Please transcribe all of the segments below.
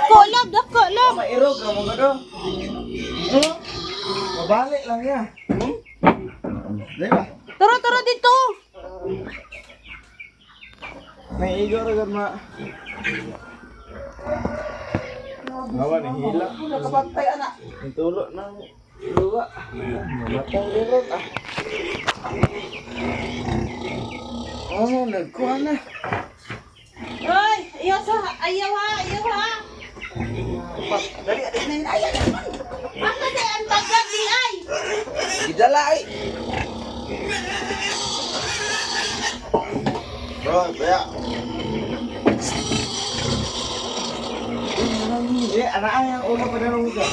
Dako lab. Mairog ka mo gado. Mabalik lang ya. Di ba? Tara dito. May igor agad ma. Nawa ni hila. Nakabantay anak. Itulo na luwa. Mamatay irog ah. Oh, nagkuha na. Ay, ayaw ha. Dali na inaya naman. Asa di ang tagad di ay? Gidala ay. Bro, kaya. Anak ayang ulo pa na ruga.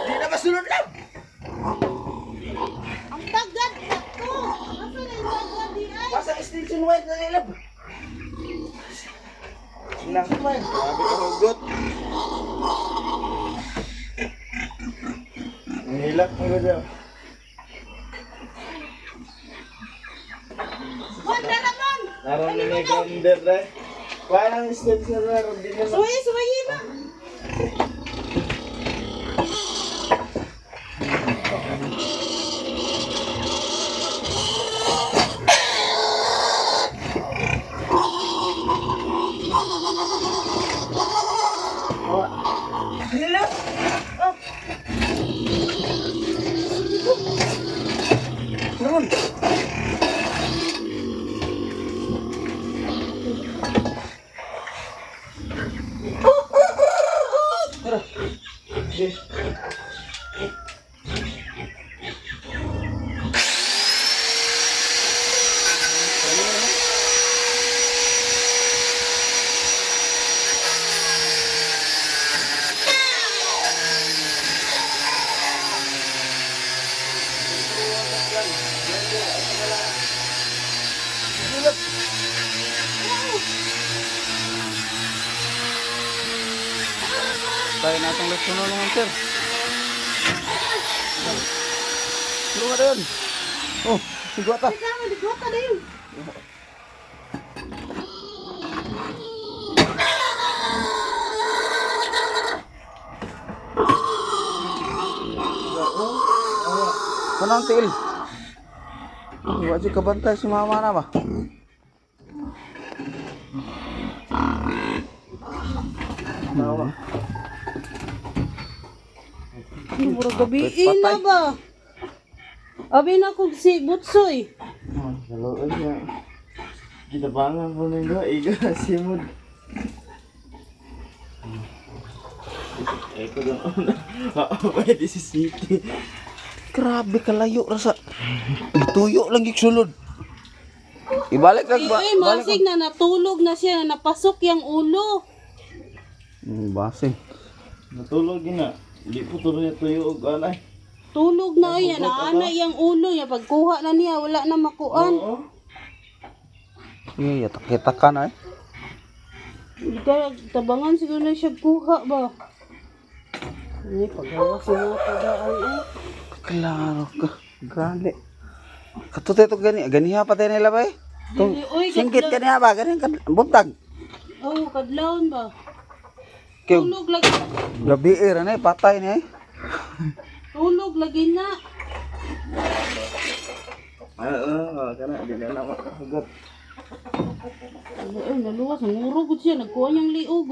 Di na masunod lang. Ang tagad na to. Asa na yung tagad di ay? Pasang extension wire na nilab. Nang man, sabi ko hugot. Nilak mo gado. Wanda naman. Naroon na may gonder na. Parang step sa naroon din naman. Suwayi na. Nilab. Naman. Tara. Tayo natong leksyon naman, sir. Luwa rin. Oh, sigwata. Tama, digwata na yun. Kanang tiil. Wajib kabantay si mama na ba? Nawa. Mura gabiin na ba? Abi na kog si Butsoy. Halo niya. Kita bangan po nito. Iga simod. Eko doon. Pwede si City. Grabe kalayo rasa. Ituyo lang sulod. Ibalik lang ba? Ay, masig na natulog na siya, na napasok yung ulo. Basing. Natulog na. Hindi po tuloy tuyo og anay. Tulog na yan, naana yung ulo niya. Pagkuha na niya, wala na makuan. Oo. Iya, kita ka na eh. Hindi ka, tabangan siguro na siya kuha ba? Ay, paghawa siya mga tagaan eh. Klaro ka. Gali. Katuto ito ganiha pa tayo nila ba eh? Dili, uy, Singkit ganiha ba? Ganyan buntag. Oh, kadlawon ba? Kaya Tulog lagi. gabi na eh, patay na eh. Tulog lagi na. Kana di na makahagot. Ay, naluwas. Nangurugod siya. Nagkuha niyang liog.